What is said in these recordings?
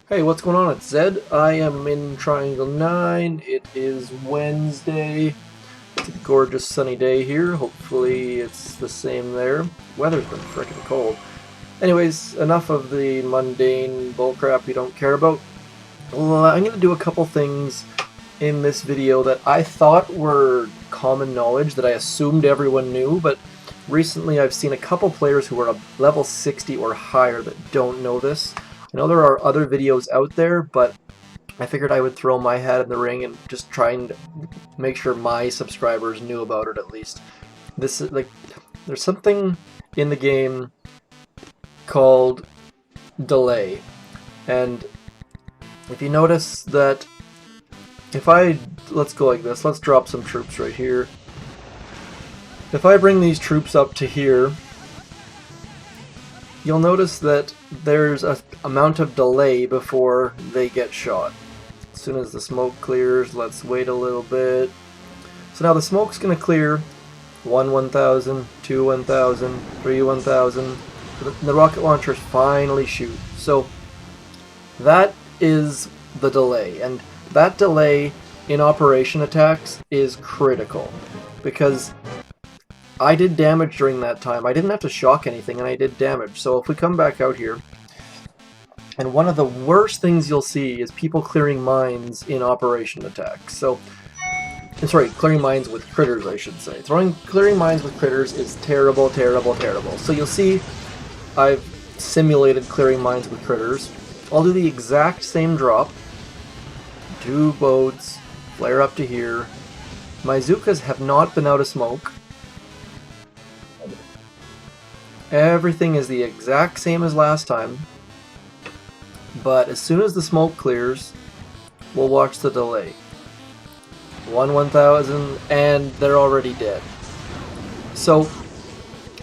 Hey, what's going on? It's Zed. I am in Triangle 9. It is Wednesday. It's a gorgeous sunny day here. Hopefully it's the same there. Weather's been frickin' cold. Anyways, enough of the mundane bullcrap you don't care about. Well, I'm going to do a couple things in this video that I thought were common knowledge, that I assumed everyone knew, but recently I've seen a couple players who are a level 60 or higher that don't know this. I know there are other videos out there, but I figured I would throw my hat in the ring and just try and make sure my subscribers knew about it at least. This is like, there's something in the game called delay, and if you notice that let's go like this, let's drop some troops right here. If I bring these troops up to here, you'll notice that there's an amount of delay before they get shot. As soon as the smoke clears, let's wait a little bit. So now the smoke's going to clear 1,000, 2 1,000, 3 1,000. The rocket launchers finally shoot. So that is the delay, and that delay in operation attacks is critical because I did damage during that time. I didn't have to shock anything, and I did damage. So if we come back out here, and one of the worst things you'll see is people clearing mines in operation attacks. So, sorry, clearing mines with critters, I should say. Clearing mines with critters is terrible, terrible, terrible. So you'll see I've simulated clearing mines with critters. I'll do the exact same drop. 2 boats, flare up to here. My Zookas have not been out of smoke. Everything is the exact same as last time, but as soon as the smoke clears, we'll watch the delay. 1,000, and they're already dead. So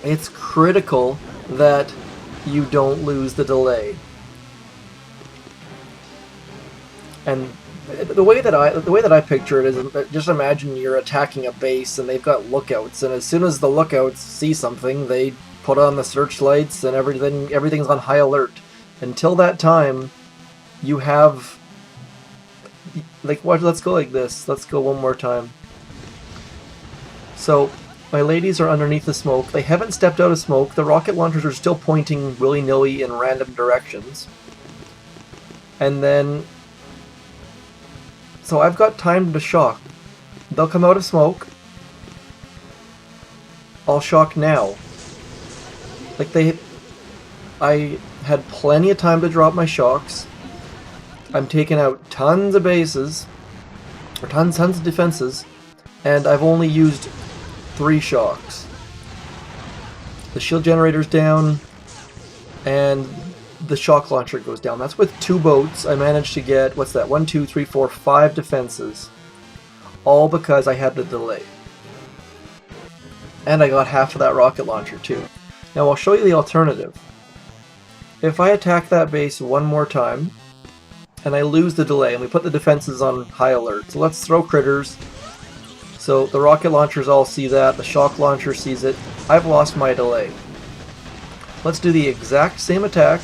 it's critical that you don't lose the delay. And the way that I picture it is, just imagine you're attacking a base and they've got lookouts, and as soon as the lookouts see something, they put on the searchlights and everything's on high alert. Until that time, you have, like, what? Let's go like this. Let's go one more time. So my ladies are underneath the smoke. They haven't stepped out of smoke. The rocket launchers are still pointing willy-nilly in random directions. And then, so I've got time to shock. They'll come out of smoke. I'll shock now. I had plenty of time to drop my shocks. I'm taking out tons of bases, or tons of defenses, and I've only used 3 shocks. The shield generator's down, and the shock launcher goes down. That's with 2 boats. I managed to get, what's that, 1, 2, 3, 4, 5 defenses, all because I had the delay. And I got half of that rocket launcher too. Now I'll show you the alternative. If I attack that base one more time, and I lose the delay, and we put the defenses on high alert. So let's throw critters. So the rocket launchers all see that, the shock launcher sees it. I've lost my delay. Let's do the exact same attack.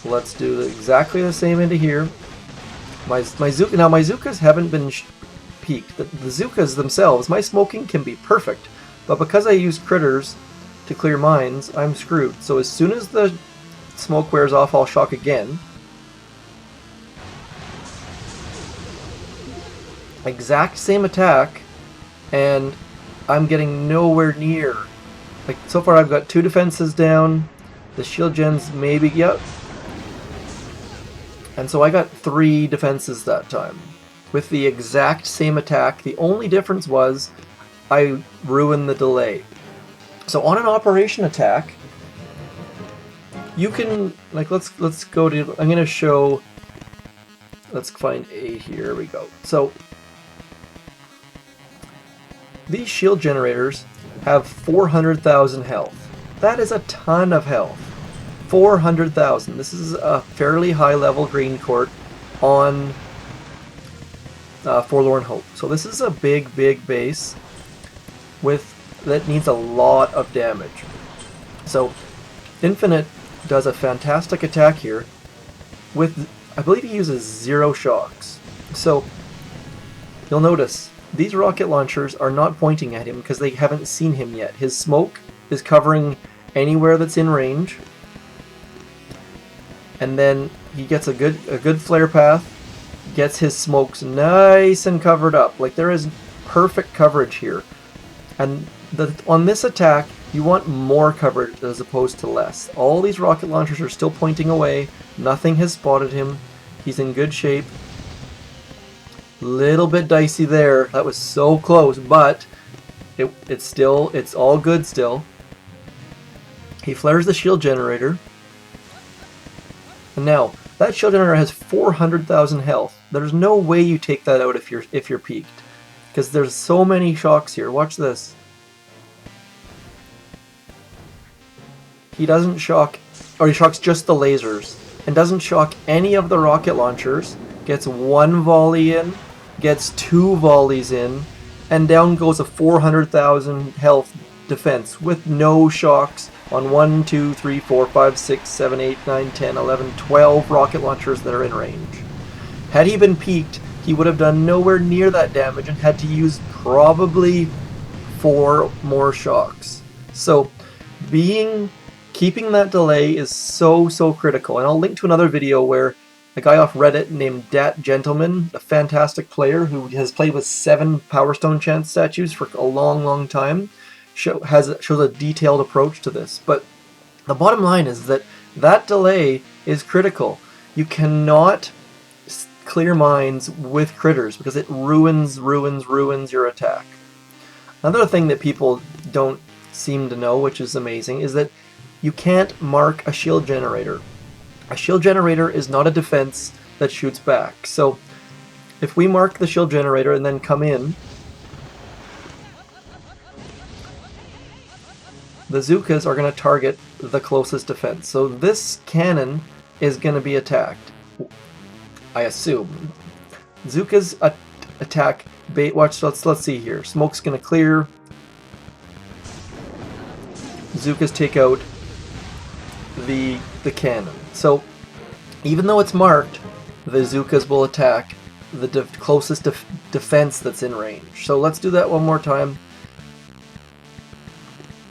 Let's do exactly the same into here. My Zookas haven't been peaked. The Zookas themselves, my smoking can be perfect, but because I use critters to clear mines, I'm screwed. So as soon as the smoke wears off, I'll shock again. Exact same attack, and I'm getting nowhere near. Like, so far I've got 2 defenses down, the shield gens maybe, yep. And so I got 3 defenses that time, with the exact same attack. The only difference was I ruined the delay. So on an operation attack, you can, like, let's go to, I'm going to show, let's find A, here we go. So these shield generators have 400,000 health. That is a ton of health. 400,000. This is a fairly high level green court on Forlorn Hope. So this is a big base that needs a lot of damage. So Infinite does a fantastic attack here. with, I believe he uses 0 shocks. So you'll notice these rocket launchers are not pointing at him because they haven't seen him yet. His smoke is covering anywhere that's in range, and then he gets a good flare path, gets his smokes nice and covered up. Like, there is perfect coverage here. And on this attack, you want more coverage as opposed to less. All these rocket launchers are still pointing away. Nothing has spotted him. He's in good shape. Little bit dicey there. That was so close, but it's all good still. He flares the shield generator. And now, that shield generator has 400,000 health. There's no way you take that out if you're peaked, because there's so many shocks here. Watch this. He doesn't shock, or he shocks just the lasers, and doesn't shock any of the rocket launchers. Gets 1 volley in, gets 2 volleys in, and down goes a 400,000 health defense with no shocks on 1, 2, 3, 4, 5, 6, 7, 8, 9, 10, 11, 12 rocket launchers that are in range. Had he been peaked, he would have done nowhere near that damage and had to use probably 4 more shocks. So keeping that delay is so critical. And I'll link to another video where a guy off Reddit named Dat Gentleman, a fantastic player who has played with 7 Power Stone Chance statues for a long time, shows a detailed approach to this. But the bottom line is that delay is critical. You cannot clear mines with critters because it ruins your attack. Another thing that people don't seem to know, which is amazing, is that you can't mark a shield generator. A shield generator is not a defense that shoots back. So if we mark the shield generator and then come in, the Zookas are going to target the closest defense. So this cannon is going to be attacked, I assume. Zookas attack bait. Watch. Let's see here. Smoke's going to clear. Zookas take out the cannon. So even though it's marked, the Zookas will attack the closest defense that's in range. So let's do that one more time.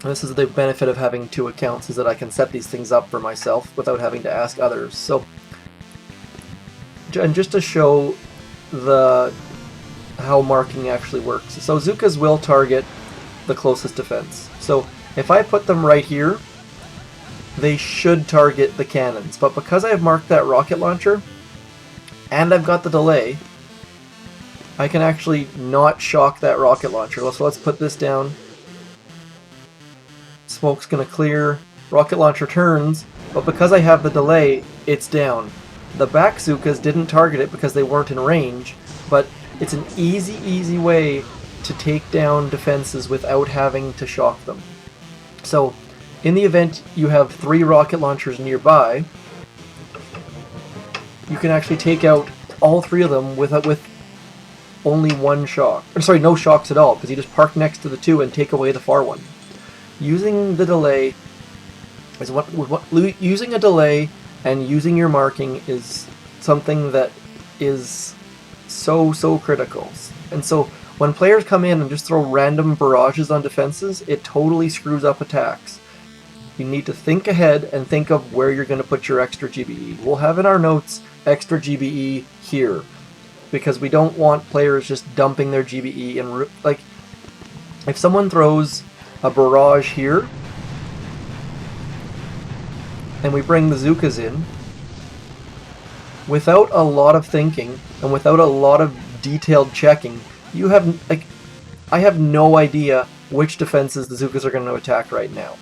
This is the benefit of having 2 accounts, is that I can set these things up for myself without having to ask others. So, and just to show how marking actually works. So Zookas will target the closest defense. So if I put them right here, they should target the cannons. But because I have marked that rocket launcher, and I've got the delay, I can actually not shock that rocket launcher. So let's put this down. Smoke's going to clear, rocket launcher turns, but because I have the delay, it's down. The back Zookas didn't target it because they weren't in range, but it's an easy way to take down defenses without having to shock them. So, in the event you have 3 rocket launchers nearby, you can actually take out all 3 of them with only 1 shock. Or sorry, no shocks at all, because you just park next to the 2 and take away the far one. Using the delay is using a delay and using your marking is something that is so critical. And so when players come in and just throw random barrages on defenses, it totally screws up attacks. You need to think ahead and think of where you're going to put your extra GBE. We'll have in our notes extra GBE here, because we don't want players just dumping their GBE. And like, if someone throws a barrage here, and we bring the Zookas in, without a lot of thinking and without a lot of detailed checking, I have no idea which defenses the Zookas are going to attack right now.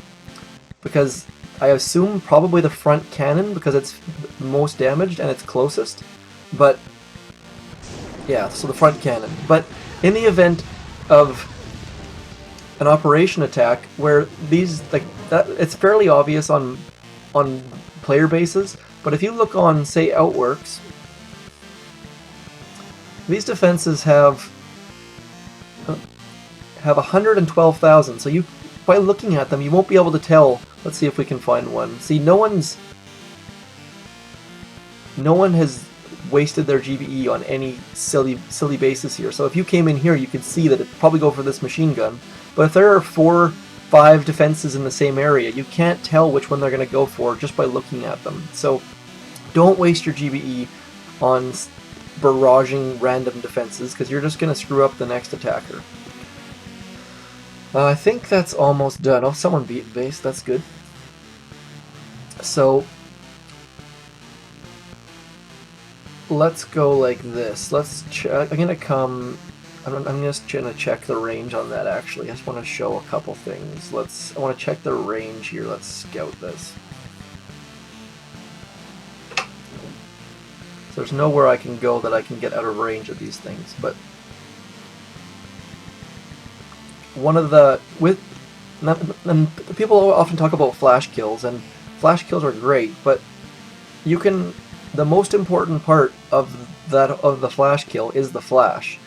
Because I assume probably the front cannon, because it's most damaged and it's closest. But yeah, so the front cannon. But in the event of an operation attack where these it's fairly obvious on player bases, but if you look on, say, Outworks, these defenses have 112,000. So by looking at them, you won't be able to tell. Let's see if we can find one. See, no one's no one has wasted their GBE on any silly basis here. So if you came in here, you could see that it'd probably go for this machine gun. But if there are 4, 5 defenses in the same area, you can't tell which one they're going to go for just by looking at them. So don't waste your GBE on barraging random defenses, because you're just going to screw up the next attacker. I think that's almost done. Oh, someone beat base. That's good. So let's go like this. Let's check. I'm gonna come. I'm just gonna check the range on that. Actually, I just want to show a couple things. I want to check the range here. Let's scout this. So there's nowhere I can go that I can get out of range of these things. But one of the people often talk about flash kills, and flash kills are great, but you can. The most important part of the flash kill is the flash.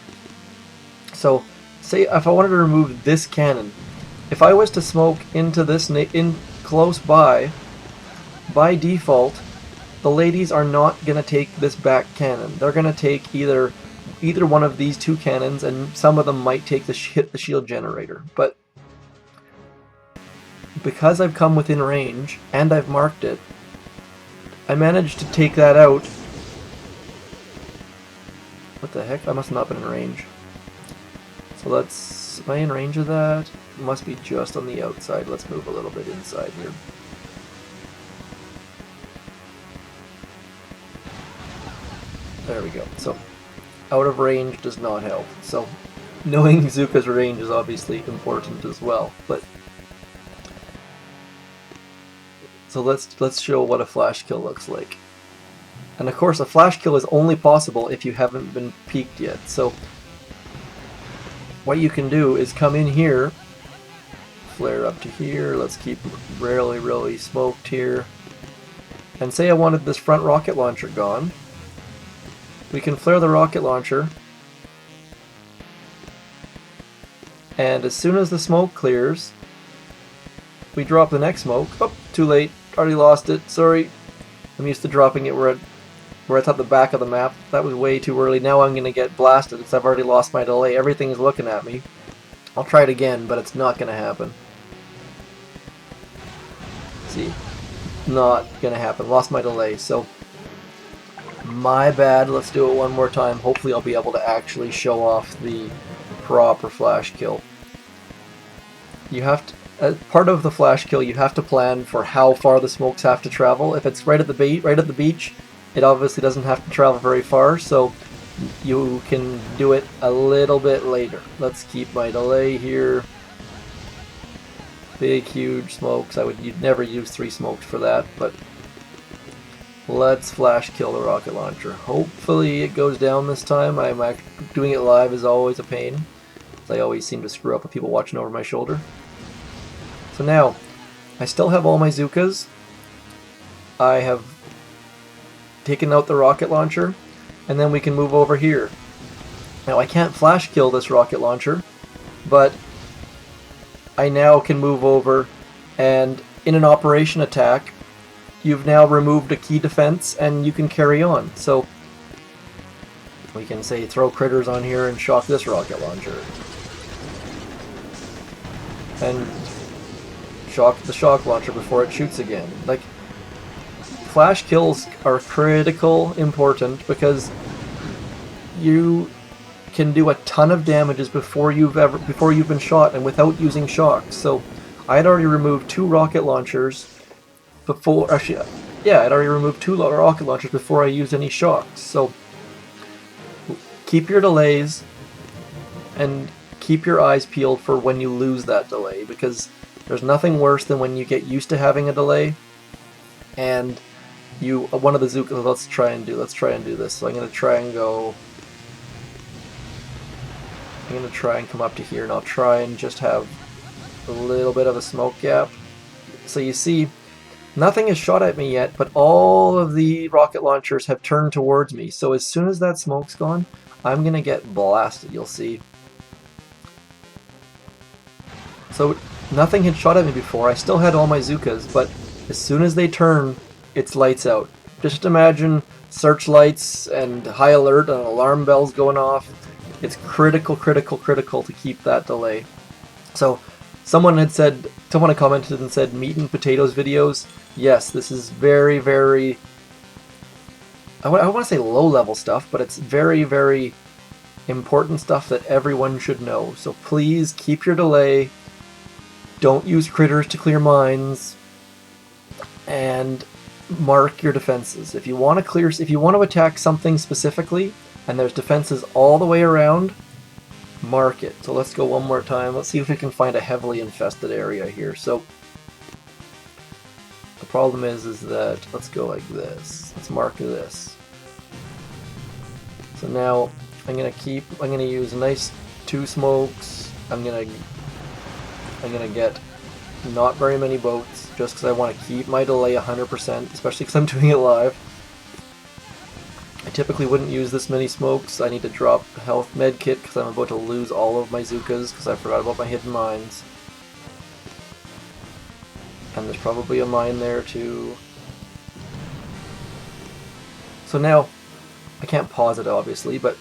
So, say if I wanted to remove this cannon, if I was to smoke into this in close by default, the ladies are not going to take this back cannon. They're going to take either one of these 2 cannons, and some of them might hit the shield generator. But because I've come within range and I've marked it, I managed to take that out. What the heck? I must not have been in range. So am I in range of that? It must be just on the outside. Let's move a little bit inside here. There we go. So, out of range does not help. So, knowing Zookas range is obviously important as well. But so let's show what a flash kill looks like. And of course, a flash kill is only possible if you haven't been peeked yet. So what you can do is come in here, flare up to here. Let's keep really smoked here. And say I wanted this front rocket launcher gone. We can flare the rocket launcher. And as soon as the smoke clears, we drop the next smoke. Oh, too late. Already lost it. Sorry. I'm used to dropping it where it's at the back of the map. That was way too early. Now I'm going to get blasted because I've already lost my delay. Everything is looking at me. I'll try it again, but it's not going to happen. See? Not going to happen. Lost my delay. So, my bad. Let's do it one more time. Hopefully I'll be able to actually show off the proper flash kill. You have to... As part of the flash kill, you have to plan for how far the smokes have to travel. If it's right at the beach, it obviously doesn't have to travel very far, so you can do it a little bit later. Let's keep my delay here. Big, huge smokes. You'd never use 3 smokes for that, but let's flash kill the rocket launcher. Hopefully it goes down this time. Doing it live is always a pain. I always seem to screw up with people watching over my shoulder. So now, I still have all my Zookas. I have taken out the rocket launcher, and then we can move over here. Now I can't flash kill this rocket launcher, but I now can move over, and in an operation attack, you've now removed a key defense, and you can carry on. So we can say throw critters on here and shock this rocket launcher. And shock the shock launcher before it shoots again. Like, flash kills are critical important because you can do a ton of damages before you've been shot and without using shocks. So I had already removed 2 rocket launchers before. Actually, yeah, I'd already removed 2 rocket launchers before I used any shocks. So keep your delays and keep your eyes peeled for when you lose that delay, because there's nothing worse than when you get used to having a delay and one of the Zookas. Let's try and do this. So I'm going to try and come up to here, and I'll try and just have a little bit of a smoke gap. So you see, nothing is shot at me yet, but all of the rocket launchers have turned towards me. So as soon as that smoke's gone, I'm going to get blasted, you'll see. So nothing had shot at me before. I still had all my Zookas, but as soon as they turn, it's lights out. Just imagine searchlights and high alert and alarm bells going off. It's critical, critical, critical to keep that delay. So someone had commented and said meat and potatoes videos. Yes, this is very, very, I want to say low level stuff, but it's very, very important stuff that everyone should know. So please keep your delay. Don't use critters to clear mines. And mark your defenses. If you want to attack something specifically, and there's defenses all the way around, mark it. So let's go one more time. Let's see if we can find a heavily infested area here. So the problem is that, let's go like this. Let's mark this. So now I'm gonna use a nice 2 smokes. I'm gonna get not very many boats, just because I want to keep my delay 100%, especially because I'm doing it live. I typically wouldn't use this many smokes. I need to drop health med kit because I'm about to lose all of my Zookas because I forgot about my hidden mines. And there's probably a mine there too. So now, I can't pause it obviously, but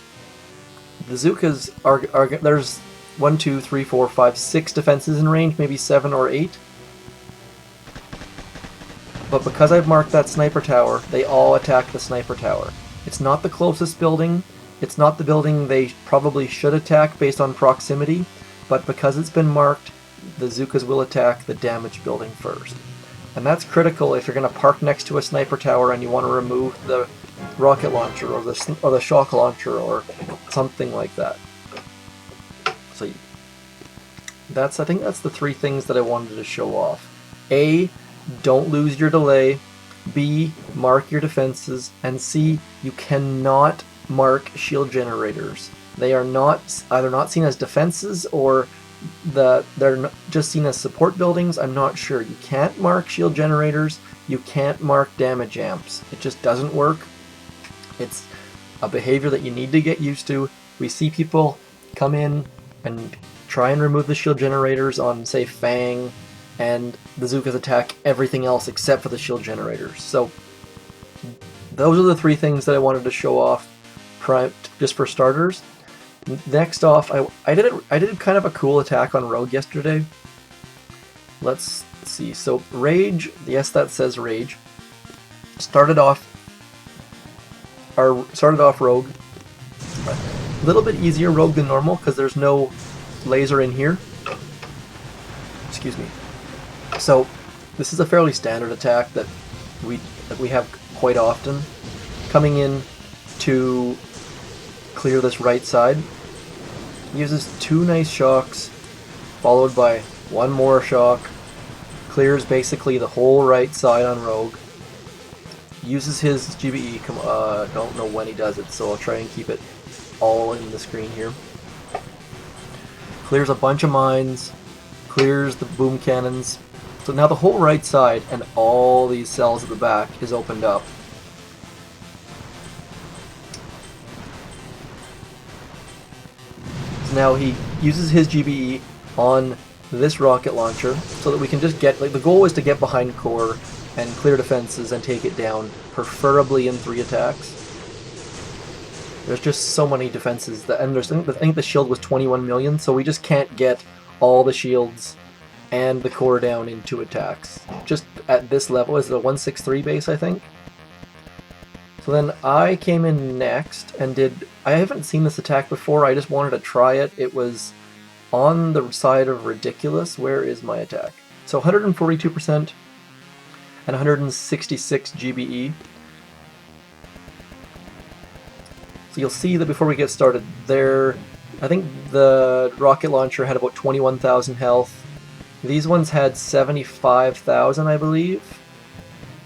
the Zookas are there's 1, 2, 3, 4, 5, 6 defenses in range, maybe 7 or 8. But because I've marked that sniper tower, they all attack the sniper tower. It's not the closest building, it's not the building they probably should attack based on proximity, but because it's been marked, the Zookas will attack the damaged building first. And that's critical if you're going to park next to a sniper tower and you want to remove the rocket launcher or the shock launcher or something like that. So I think that's the 3 things that I wanted to show off. A, don't lose your delay. B, mark your defenses. And C, you cannot mark shield generators. They are either not seen as defenses or they're just seen as support buildings. I'm not sure. You can't mark shield generators. You can't mark damage amps. It just doesn't work. It's a behavior that you need to get used to. We see people come in and try and remove the shield generators on, say, Fang, and the Zookas attack everything else except for the shield generators. So those are the 3 things that I wanted to show off just for starters. Next off, I did kind of a cool attack on Rogue yesterday. Let's see. So Rage, yes, that says Rage. Started off Rogue. A little bit easier Rogue than normal because there's no laser in here. Excuse me. So this is a fairly standard attack that we have quite often. Coming in to clear this right side. Uses 2 nice shocks, followed by 1 more shock. Clears basically the whole right side on Rogue. Uses his GBE. Don't know when he does it, so I'll try and keep it all in the screen here. Clears a bunch of mines. Clears the boom cannons. So now the whole right side and all these cells at the back is opened up. So now he uses his GBE on this rocket launcher so that we can just get, the goal is to get behind core and clear defenses and take it down, preferably in 3 attacks. There's just so many defenses, and I think the shield was 21 million, so we just can't get all the shields and the core down in 2 attacks. Just at this level, is it a 163 base, I think? So then I came in next and I haven't seen this attack before, I just wanted to try it. It was on the side of ridiculous. Where is my attack? So 142% and 166 GBE. So you'll see that before we get started there, I think the rocket launcher had about 21,000 health. These ones had 75,000, I believe.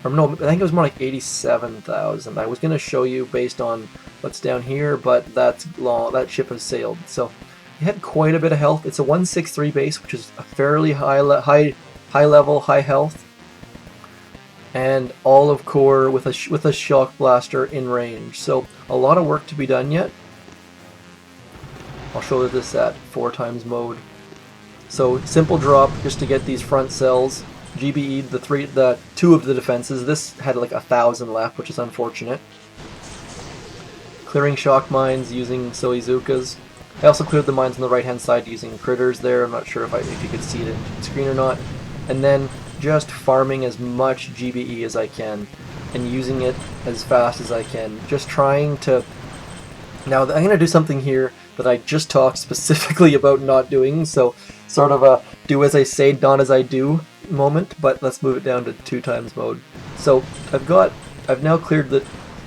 Or no, I think it was more like 87,000. I was going to show you based on what's down here, but that ship has sailed. So it had quite a bit of health. It's a 163 base, which is a fairly high level, high health. And all of core with a shock blaster in range. So a lot of work to be done yet. I'll show this at 4x mode. So simple drop just to get these front cells. GBE'd the 2 of the defenses. This had like 1,000 left, which is unfortunate. clearing shock mines using silly Zookas. I also cleared the mines on the right hand side using critters there. I'm not sure if you could see it in the screen or not. And then just farming as much GBE as I can and using it as fast as I can. Just trying to... Now I'm going to do something here that I just talked specifically about not doing, so sort of a do as I say, not as I do moment, but let's move it down to 2x mode. So I've now cleared the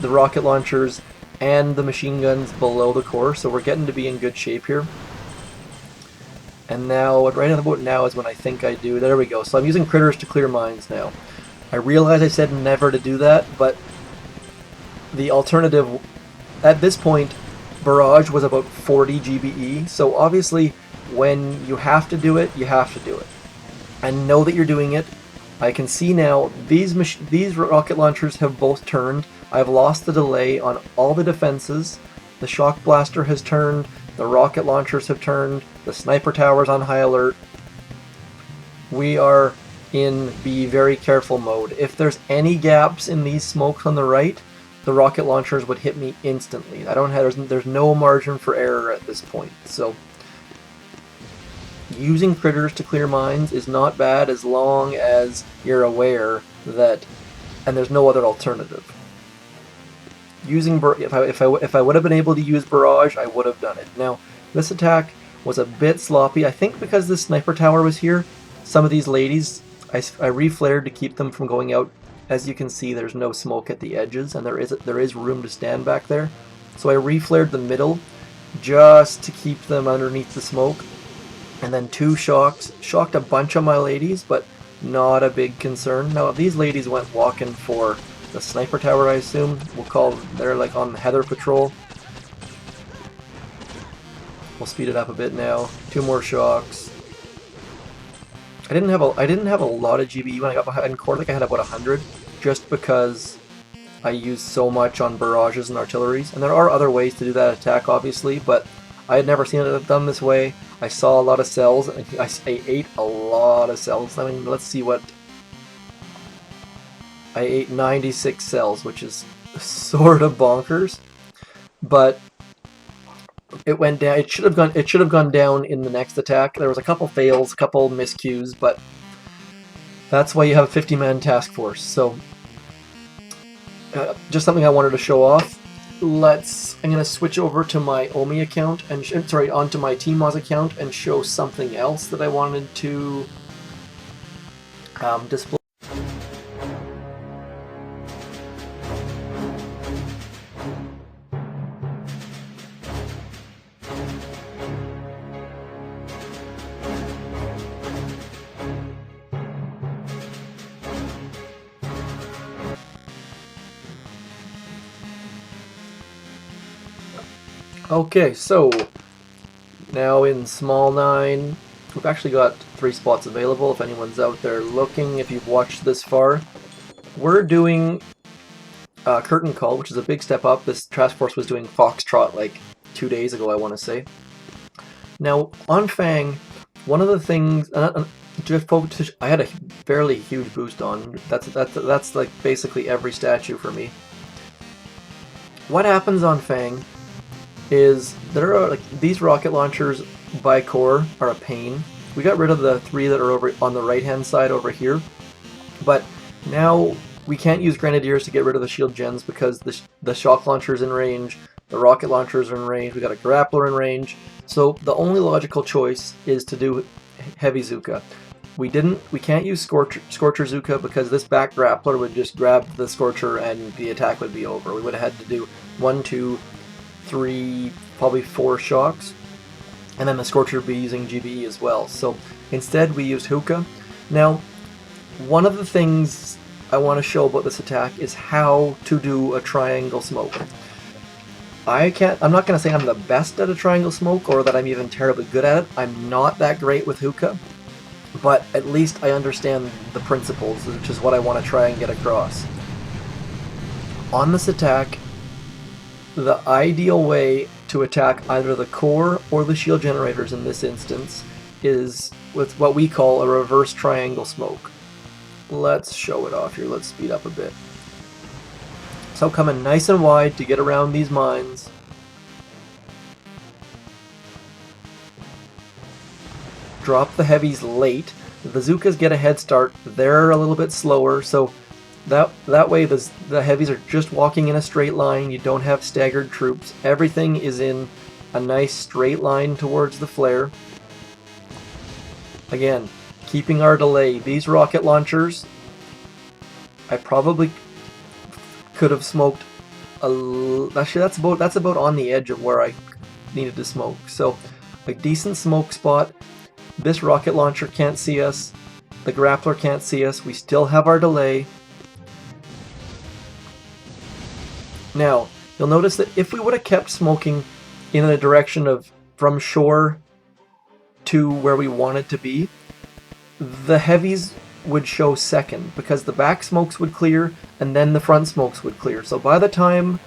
rocket launchers and the machine guns below the core, so we're getting to be in good shape here. And now, right about now is when I think I do. There we go. So I'm using critters to clear mines now. I realize I said never to do that, but the alternative at this point, barrage was about 40 GBE, so obviously when you have to do it, you have to do it. And know that you're doing it. I can see now these rocket launchers have both turned. I've lost the delay on all the defenses. The shock blaster has turned, the rocket launchers have turned, the sniper tower's on high alert. We are in be very careful mode. If there's any gaps in these smokes on the right, the rocket launchers would hit me instantly. There's no margin for error at this point. So using critters to clear mines is not bad as long as you're aware that, and there's no other alternative. Using if I would have been able to use barrage, I would have done it. Now this attack was a bit sloppy. I think because the sniper tower was here, some of these ladies I re-flared to keep them from going out. As you can see, there's no smoke at the edges, and there is room to stand back there. So I re-flared the middle just to keep them underneath the smoke. And then 2 shocks. Shocked a bunch of my ladies, but not a big concern. Now, these ladies went walking for the sniper tower, I assume. They're like on the Heather patrol. We'll speed it up a bit now. 2 more shocks. I didn't have a lot of GBE when I got behind core. I think I had about 100, just because I used so much on barrages and artilleries. And there are other ways to do that attack, obviously, but I had never seen it done this way. I saw a lot of cells. I ate a lot of cells. I mean, let's see what... I ate 96 cells, which is sort of bonkers, but it went down. It should have gone down in the next attack. There was a couple fails, a couple miscues, but that's why you have a 50-man task force. So just something I wanted to show off. I'm gonna switch over to my Omi account and onto my TMOS account and show something else that I wanted to display. Okay, so now in Small 9, we've actually got 3 spots available if anyone's out there looking, if you've watched this far. We're doing Curtain Call, which is a big step up. This task force was doing Foxtrot like 2 days ago, I want to say. Now, on Fang, one of the things... I had a fairly huge boost on. That's like basically every statue for me. What happens on Fang is there are these rocket launchers by core are a pain. We got rid of the 3 that are over on the right hand side over here, but now we can't use grenadiers to get rid of the shield gens because the shock launcher's in range, the rocket launchers are in range, we got a grappler in range. So the only logical choice is to do heavy Zooka. We can't use Scorcher Zooka because this back grappler would just grab the Scorcher and the attack would be over. We would have had to do 1, 2, 3, probably 4 shocks, and then the Scorcher would be using GBE as well. So instead we used hooka. Now, one of the things I want to show about this attack is how to do a triangle smoke. I'm not going to say I'm the best at a triangle smoke or that I'm even terribly good at it. I'm not that great with hooka, but at least I understand the principles, which is what I want to try and get across. On this attack, the ideal way to attack either the core or the shield generators in this instance is with what we call a reverse triangle smoke. Let's show it off here. Let's speed up a bit. So coming nice and wide to get around these mines. drop the heavies late. The Zookas get a head start. They're a little bit slower, so that way the heavies are just walking in a straight line. You don't have staggered troops. Everything is in a nice straight line towards the flare. Again, keeping our delay. These rocket launchers, I probably could have smoked actually that's about on the edge of where I needed to smoke. So a decent smoke spot. This rocket launcher can't see us. The grappler can't see us. We still have our delay. Now, you'll notice that if we would have kept smoking in a direction of from shore to where we wanted to be, the heavies would show second, because the back smokes would clear and then the front smokes would clear. So by the time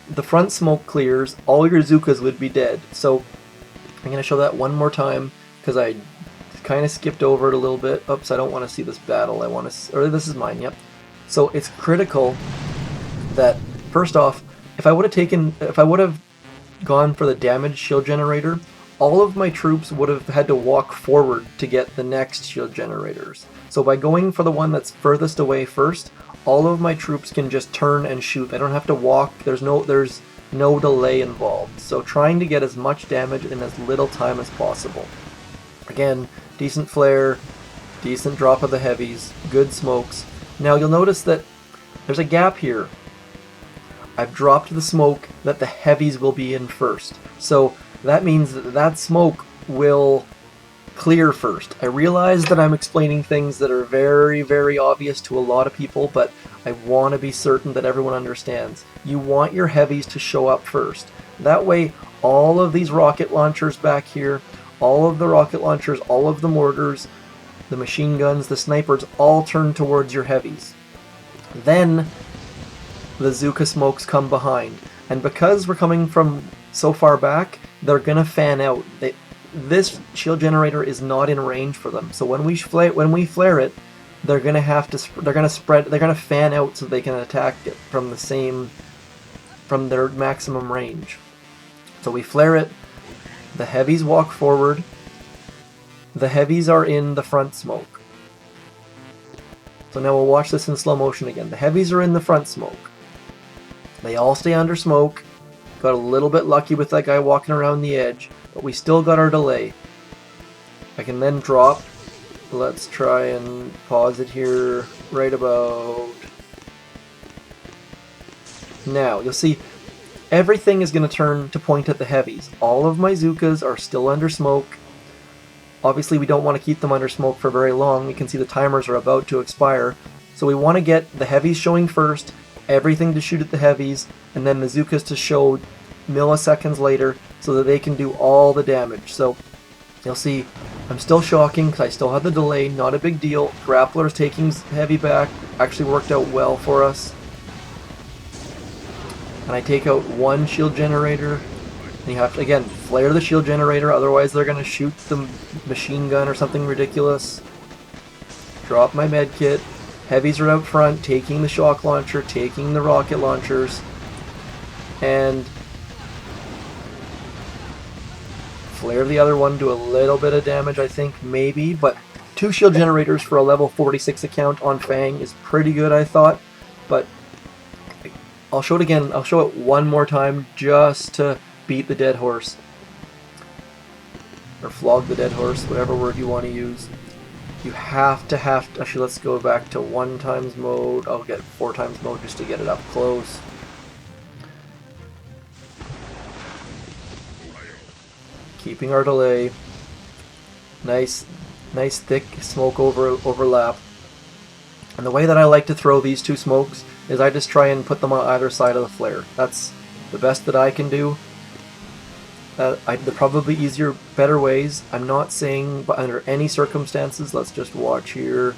the front smoke clears, all your Zookas would be dead. So I'm going to show that one more time because I kind of skipped over it a little bit. Oops, I don't want to see this battle. I want to, or this is mine, yep. So it's critical that, first off, if I would have gone for the damage shield generator, all of my troops would have had to walk forward to get the next shield generators. So by going for the one that's furthest away first, all of my troops can just turn and shoot. They don't have to walk. There's no delay involved. So trying to get as much damage in as little time as possible. Again, decent flare, decent drop of the heavies, good smokes. Now you'll notice that there's a gap here. I've dropped the smoke that the heavies will be in first. So that means that smoke will clear first. I realize that I'm explaining things that are very, very obvious to a lot of people, but I want to be certain that everyone understands. You want your heavies to show up first. That way, all of these rocket launchers back here, all of the rocket launchers, all of the mortars, the machine guns, the snipers, all turn towards your heavies. Then the Zooka smokes come behind. And because we're coming from so far back, they're going to fan out. This shield generator is not in range for them. So when we flare it, they're going to fan out so they can attack it from their maximum range. So we flare it, the heavies walk forward, the heavies are in the front smoke. So now we'll watch this in slow motion again. The heavies are in the front smoke. They all stay under smoke. Got a little bit lucky with that guy walking around the edge, but we still got our delay. I can then drop. Let's try and pause it here right about now. You'll see everything is going to turn to point at the heavies. All of my Zookas are still under smoke. Obviously we don't want to keep them under smoke for very long. We can see the timers are about to expire. So we want to get the heavies showing first, everything to shoot at the heavies, and then the Zookas to show milliseconds later so that they can do all the damage. So you'll see I'm still shocking because I still have the delay, not a big deal. Grappler's taking heavy back, actually worked out well for us. And I take out one shield generator. And you have to, again, flare the shield generator, otherwise they're going to shoot the machine gun or something ridiculous. Drop my med kit. Heavies are out front, taking the shock launcher, taking the rocket launchers, and flare the other one, do a little bit of damage, I think, maybe, but 2 shield generators for a level 46 account on Fang is pretty good, I thought, but I'll show it again. I'll show it one more time just to beat the dead horse, or flog the dead horse, whatever word you want to use. You have to, actually let's go back to 1 times mode. I'll get 4 times mode just to get it up close. Keeping our delay. Nice thick smoke overlap. And the way that I like to throw these 2 smokes is I just try and put them on either side of the flare. That's the best that I can do. There are probably easier, better ways. I'm not saying, but under any circumstances, let's just watch here.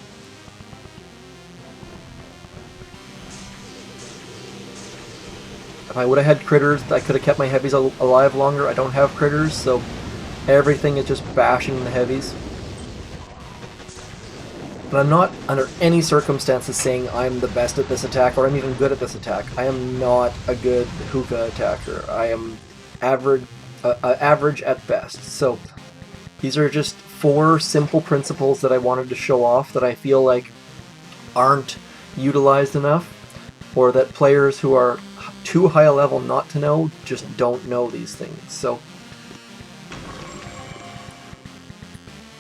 If I would have had critters, I could have kept my heavies alive longer. I don't have critters, so everything is just bashing the heavies. But I'm not under any circumstances saying I'm the best at this attack or I'm even good at this attack. I am not a good hooka attacker. I am average at best. So these are just 4 simple principles that I wanted to show off that I feel like aren't utilized enough, or that players who are too high a level not to know just don't know these things. So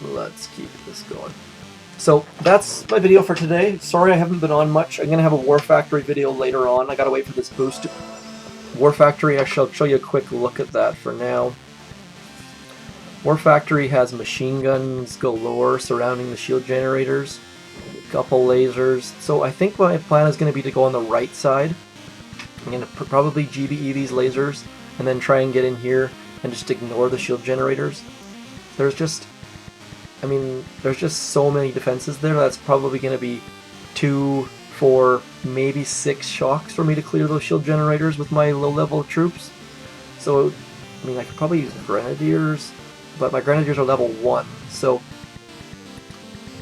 let's keep this going. So that's my video for today. Sorry I haven't been on much. I'm going to have a War Factory video later on. I gotta wait for this boost. War Factory, I shall show you a quick look at that for now. War Factory has machine guns galore surrounding the shield generators, a couple lasers. So I think my plan is going to be to go on the right side. I'm going to probably GBE these lasers and then try and get in here and just ignore the shield generators. There's just so many defenses there. That's probably going to be 2, 4, maybe 6 shocks for me to clear those shield generators with my low-level troops. So, I mean, I could probably use Grenadiers, but my Grenadiers are level 1, so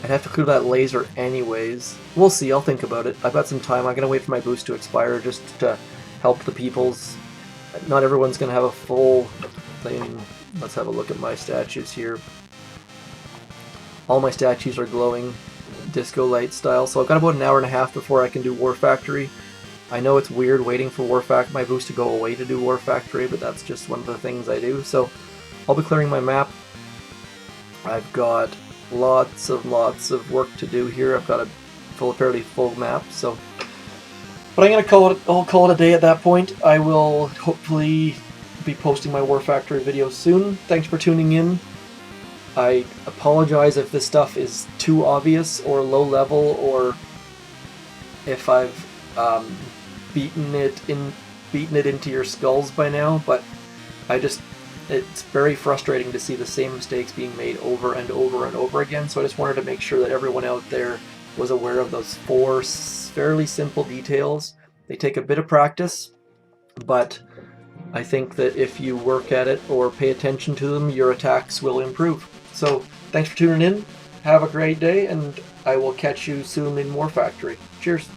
I'd have to clear that laser anyways. We'll see, I'll think about it. I've got some time. I'm going to wait for my boost to expire just to help the peoples. Not everyone's going to have a full thing. Let's have a look at my statues here. All my statues are glowing disco light style, so I've got about an hour and a half before I can do War Factory. I know it's weird waiting for my boost to go away to do War Factory, but that's just one of the things I do. So I'll be clearing my map. I've got lots of work to do here. I've got a fairly full map, so. But I'm gonna I'll call it a day at that point. I will hopefully be posting my War Factory video soon. Thanks for tuning in. I apologize if this stuff is too obvious or low level, or if I've beaten it into your skulls by now, but it's very frustrating to see the same mistakes being made over and over and over again, so I just wanted to make sure that everyone out there was aware of those 4 fairly simple details. They take a bit of practice, but I think that if you work at it or pay attention to them, your attacks will improve. So, thanks for tuning in, have a great day, and I will catch you soon in War Factory. Cheers!